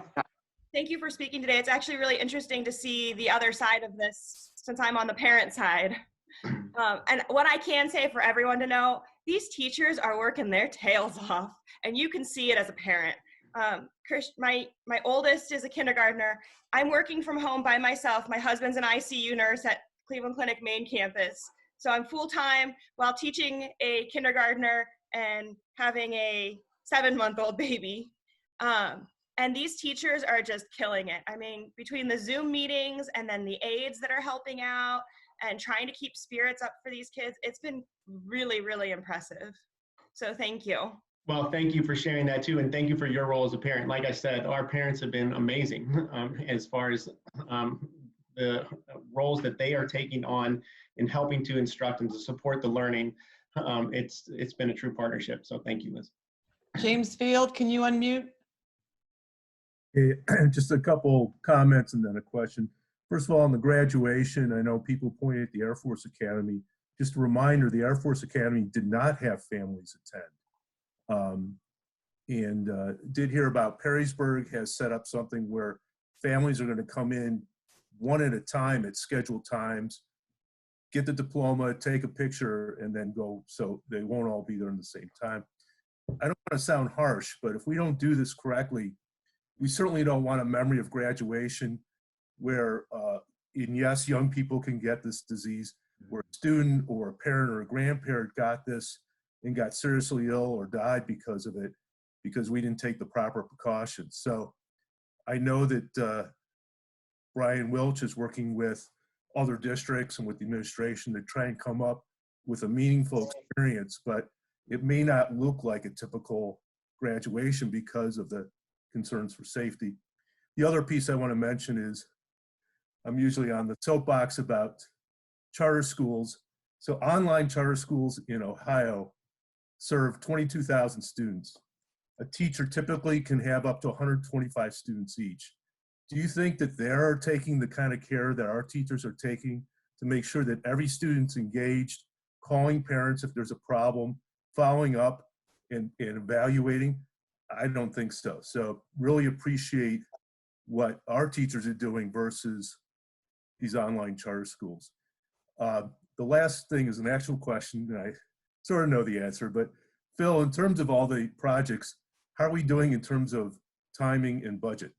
Thank you for speaking today. It's actually really interesting to see the other side of this since I'm on the parent side. And what I can say for everyone to know, these teachers are working their tails off, and you can see it as a parent. My oldest is a kindergartner. I'm working from home by myself. My husband's an ICU nurse at Cleveland Clinic main campus. So I'm full-time while teaching a kindergartner and having a 7-month-old baby. And these teachers are just killing it. I mean, between the Zoom meetings and then the aides that are helping out and trying to keep spirits up for these kids, it's been really, really impressive. So thank you. Well, thank you for sharing that too, and thank you for your role as a parent. Like I said, our parents have been amazing as far as the roles that they are taking on in helping to instruct and to support the learning. It's been a true partnership. So thank you, Liz. James Field, can you unmute? Hey, just a couple comments and then a question. First of all, on the graduation, I know people pointed at the Air Force Academy. Just a reminder, the Air Force Academy did not have families attend. Did hear about Perrysburg has set up something where families are going to come in one at a time at scheduled times, get the diploma, take a picture, and then go, so they won't all be there at the same time. I don't want to sound harsh, but if we don't do this correctly, we certainly don't want a memory of graduation where, and yes, young people can get this disease, where a student or a parent or a grandparent got this and got seriously ill or died because of it, because we didn't take the proper precautions. So I know that Brian Welch is working with other districts and with the administration to try and come up with a meaningful experience, but it may not look like a typical graduation because of the concerns for safety. The other piece I want to mention is I'm usually on the soapbox about charter schools. So online charter schools in Ohio serve 22,000 students. A teacher typically can have up to 125 students each. Do you think that they're taking the kind of care that our teachers are taking to make sure that every student's engaged, calling parents if there's a problem, following up and evaluating? I don't think so. So really appreciate what our teachers are doing versus these online charter schools. The last thing is an actual question, and I sort of know the answer, but Phil, in terms of all the projects, how are we doing in terms of timing and budget?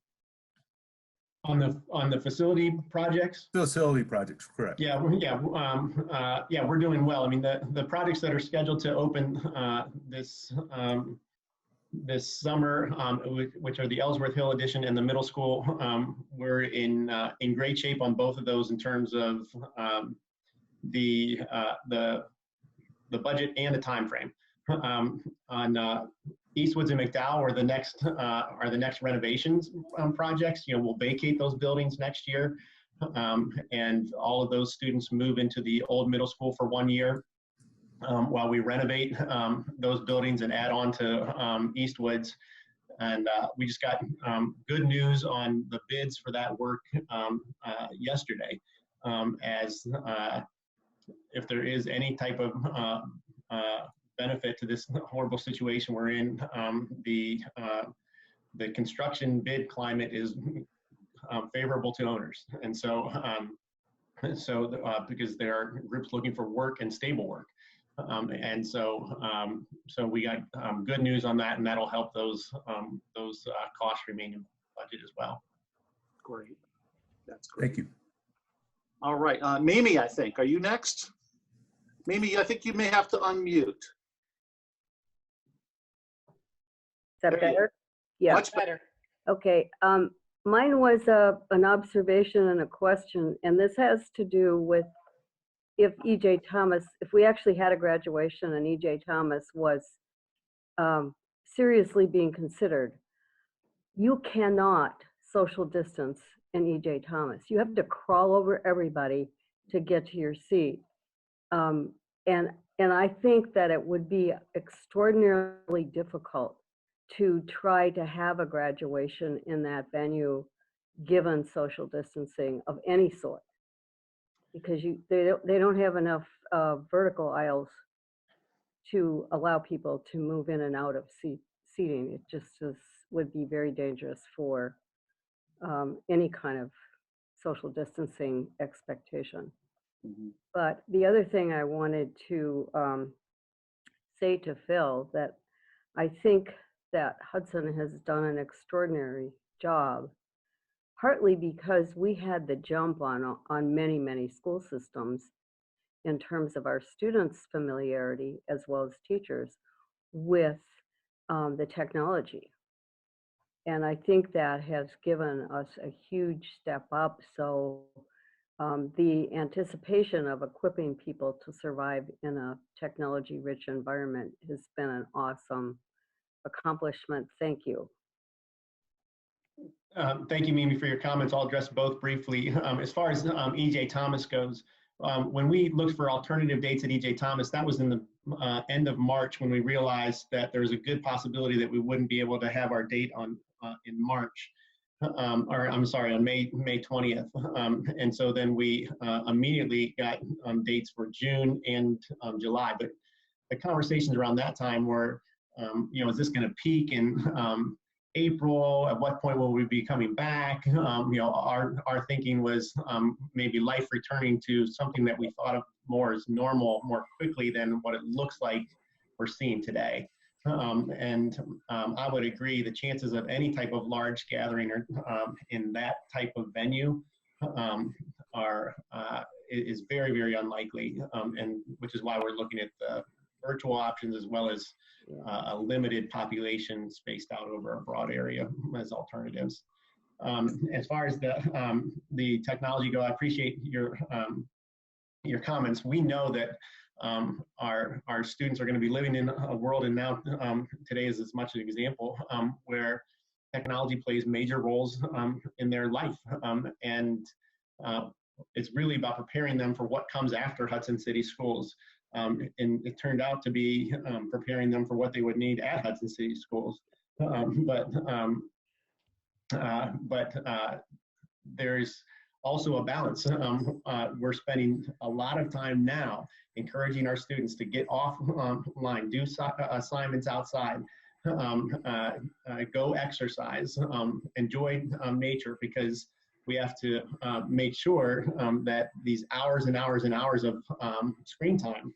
On the facility projects? Facility projects, correct. Yeah, we're doing well. I mean, the projects that are scheduled to open this summer, which are the Ellsworth Hill Edition and the middle school, we're in great shape on both of those in terms of the budget and the time frame. On Eastwoods and McDowell are the next renovations projects. We'll vacate those buildings next year, and all of those students move into the old middle school for 1 year. While we renovate those buildings and add on to Eastwoods. And we just got good news on the bids for that work yesterday. As if there is any type of benefit to this horrible situation we're in, the construction bid climate is favorable to owners. And so, because there are groups looking for work and stable work. So we got good news on that, and that'll help those costs remain in budget as well. Great. That's great. Thank you. All right. Mimi, I think. Are you next? Mimi, I think you may have to unmute. Is that better? Yeah. Much better. Okay. Mine was an observation and a question, and this has to do with if we actually had a graduation and E.J. Thomas was seriously being considered, you cannot social distance in E.J. Thomas. You have to crawl over everybody to get to your seat. And I think that it would be extraordinarily difficult to try to have a graduation in that venue given social distancing of any sort, because they don't have enough vertical aisles to allow people to move in and out of seating. It just would be very dangerous for any kind of social distancing expectation. Mm-hmm. But the other thing I wanted to say to Phil, that I think that Hudson has done an extraordinary job, partly because we had the jump on many, many school systems. in terms of our students' familiarity as well as teachers with the technology. And I think that has given us a huge step up. So the anticipation of equipping people to survive in a technology-rich environment has been an awesome accomplishment. Thank you. Thank you, Mimi, for your comments. I'll address both briefly. As far as E.J. Thomas goes, when we looked for alternative dates at E.J. Thomas, that was in the end of March when we realized that there was a good possibility that we wouldn't be able to have our date on in March, or I'm sorry, on May 20th. And so then we immediately got dates for June and July. But the conversations around that time were, is this going to peak in April? At what point will we be coming back? Our thinking was maybe life returning to something that we thought of more as normal more quickly than what it looks like we're seeing today. I would agree the chances of any type of large gathering or in that type of venue is very, very unlikely, and which is why we're looking at the virtual options as well as a limited population spaced out over a broad area as alternatives. As far as the technology go, I appreciate your comments. We know that our students are going to be living in a world, and now today is as much an example where technology plays major roles in their life, and it's really about preparing them for what comes after Hudson City Schools. And it turned out to be preparing them for what they would need at Hudson City Schools. But there's also a balance. We're spending a lot of time now encouraging our students to get offline, do assignments outside, go exercise, enjoy nature, because we have to make sure that these hours and hours and hours of screen time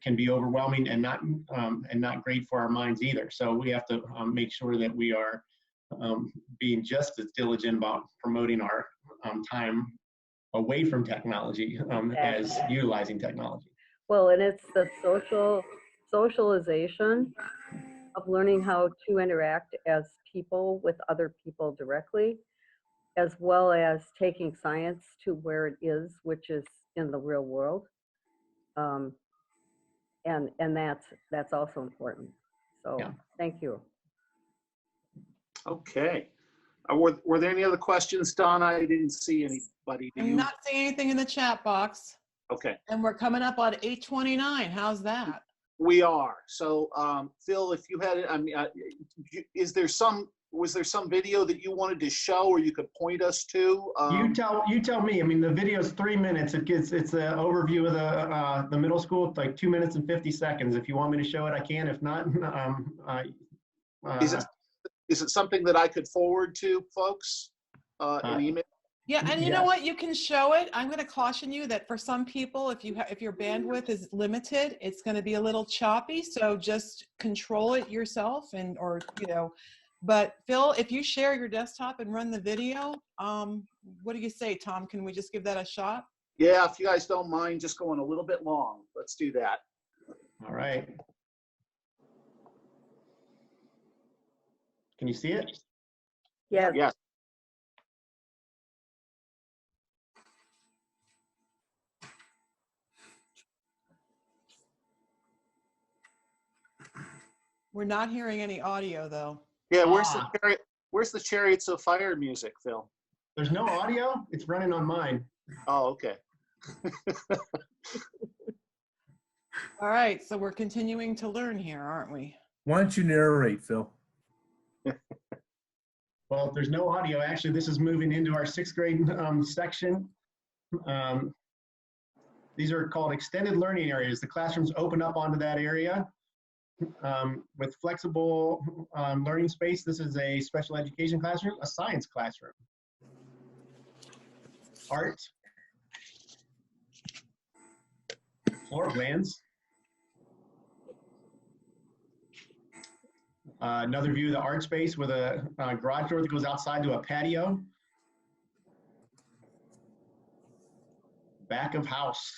can be overwhelming and not great for our minds either. So we have to make sure that we are being just as diligent about promoting our time away from technology as utilizing technology. Well, and it's the socialization of learning how to interact as people with other people directly, as well as taking science to where it is, which is in the real world. And that's also important. So yeah. Thank you. Okay. Were there any other questions, Donna? I didn't see anybody. I'm not seeing anything in the chat box. Okay. And we're coming up on 8:29. How's that? We are. So, Phil, if you had, was there some video that you wanted to show or you could point us to? You tell me. I mean, the video is 3 minutes. It's an overview of the middle school. It's like 2 minutes and 50 seconds. If you want me to show it, I can. If not, is it something that I could forward to folks in email? Yeah, and you know what? You can show it. I'm going to caution you that for some people, if your bandwidth is limited, it's going to be a little choppy. So just control it yourself, But Phil, if you share your desktop and run the video, what do you say, Tom? Can we just give that a shot? Yeah, if you guys don't mind just going a little bit long, let's do that. All right. Can you see it? Yes. Yes. We're not hearing any audio though. Yeah, where's the Chariots of Fire music, Phil? There's no audio? It's running on mine. Oh, okay. All right, so we're continuing to learn here, aren't we? Why don't you narrate, Phil? Well, if there's no audio, actually, this is moving into our 6th grade section. These are called extended learning areas. The classrooms open up onto that area with flexible learning space. This is a special education classroom, a science classroom. Art. Floor plans. Another view of the art space with a garage door that goes outside to a patio. Back of house.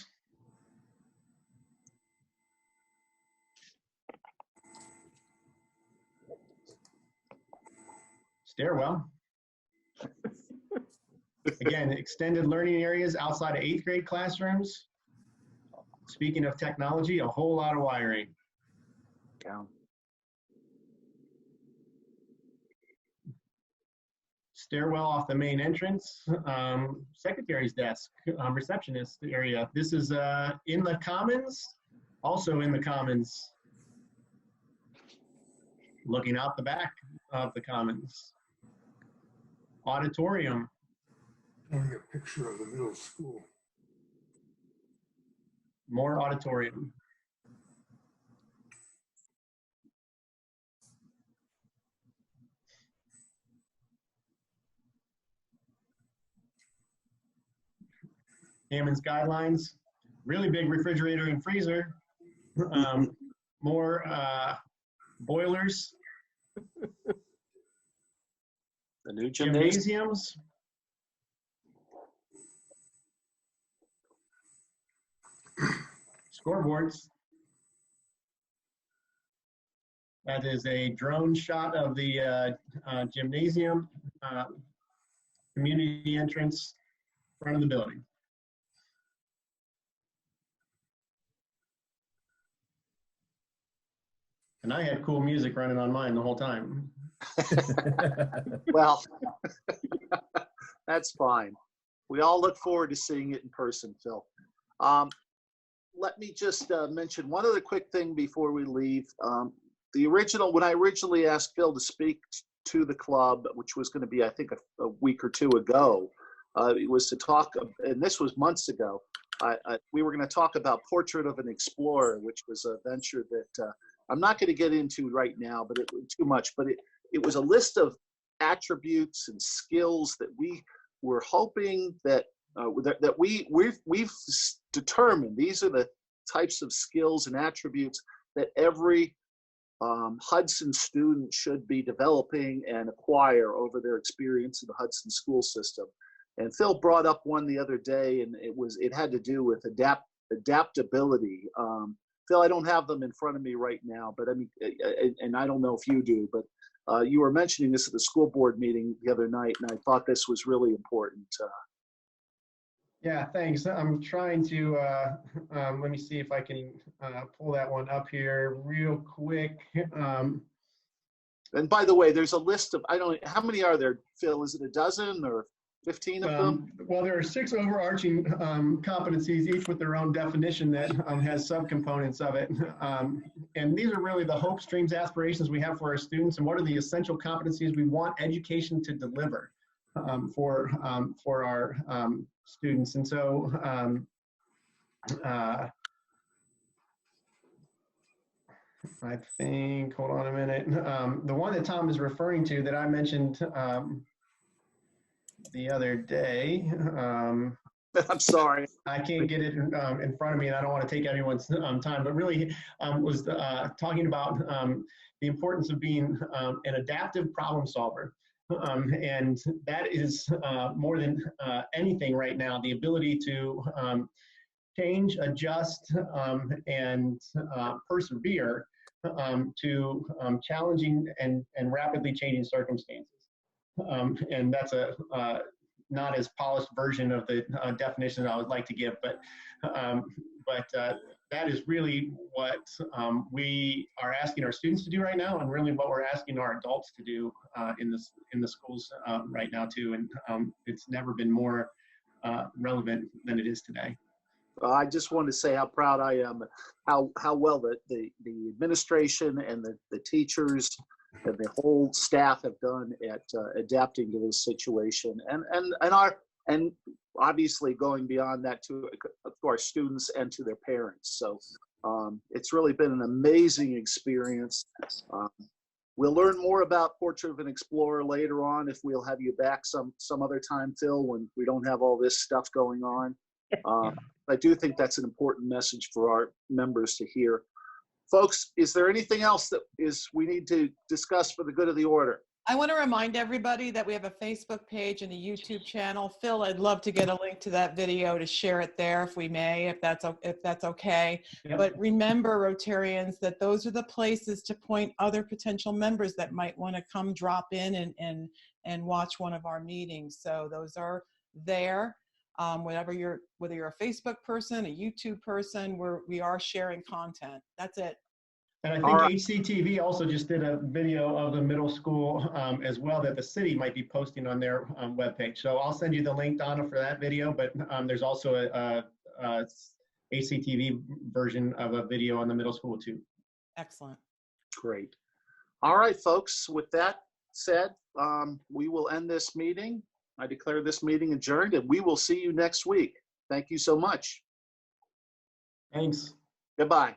Stairwell. Again, extended learning areas outside of 8th grade classrooms. Speaking of technology, a whole lot of wiring. Yeah. Stairwell off the main entrance, secretary's desk, receptionist area. This is in the commons, also in the commons. Looking out the back of the commons. Auditorium. Showing a picture of the middle school. More auditorium. Hammond's guidelines, really big refrigerator and freezer. More boilers. The new gymnasium. Gymnasiums. Scoreboards. That is a drone shot of the gymnasium, community entrance, front of the building. And I had cool music running on mine the whole time. Well, that's fine. We all look forward to seeing it in person, Phil. Let me just mention one other quick thing before we leave. When I originally asked Phil to speak to the club, which was going to be, I think, a week or two ago, it was to talk, and this was months ago, we were going to talk about Portrait of an Explorer, which was a venture that I'm not going to get into right now, but it was too much. But it was a list of attributes and skills that we were hoping that we've determined these are the types of skills and attributes that every Hudson student should be developing and acquire over their experience in the Hudson school system. And Phil brought up one the other day, and it had to do with adaptability. Phil, I don't have them in front of me right now, but I mean, and I don't know if you do, but you were mentioning this at the school board meeting the other night, and I thought this was really important. Yeah, thanks. I'm trying to, let me see if I can pull that one up here real quick. And by the way, there's a list of, how many are there, Phil? Is it a dozen or 15 of them? Well, there are 6 overarching competencies, each with their own definition that has subcomponents of it. And these are really the hopes, dreams, aspirations we have for our students, and what are the essential competencies we want education to deliver for our students. And so I think, hold on a minute, the one that Tom is referring to that I mentioned the other day. I'm sorry. I can't get it in front of me, and I don't want to take everyone's time, but really was talking about the importance of being an adaptive problem solver. And that is more than anything right now, the ability to change, adjust, and persevere to challenging and rapidly changing circumstances. And that's a not as polished version of the definition I would like to give, but that is really what we are asking our students to do right now, and really what we're asking our adults to do in the schools right now too. And it's never been more relevant than it is today. I just want to say how proud I am, how well the administration and the teachers and the whole staff have done at adapting to this situation, and obviously going beyond that to our students and to their parents. So it's really been an amazing experience. We'll learn more about Portrait of an Explorer later on, if we'll have you back some other time, Phil, when we don't have all this stuff going on. I do think that's an important message for our members to hear. Folks, is there anything else that we need to discuss for the good of the order? I want to remind everybody that we have a Facebook page and a YouTube channel. Phil, I'd love to get a link to that video to share it there if we may, if that's okay. Yep. But remember, Rotarians, that those are the places to point other potential members that might want to come drop in and watch one of our meetings. So those are there. Whether you're a Facebook person, a YouTube person, we are sharing content. That's it. And I All think right. HCTV also just did a video of the middle school as well that the city might be posting on their webpage. So I'll send you the link, Donna, for that video. But there's also a HCTV version of a video on the middle school too. Excellent. Great. All right, folks, with that said, we will end this meeting. I declare this meeting adjourned, and we will see you next week. Thank you so much. Thanks. Goodbye.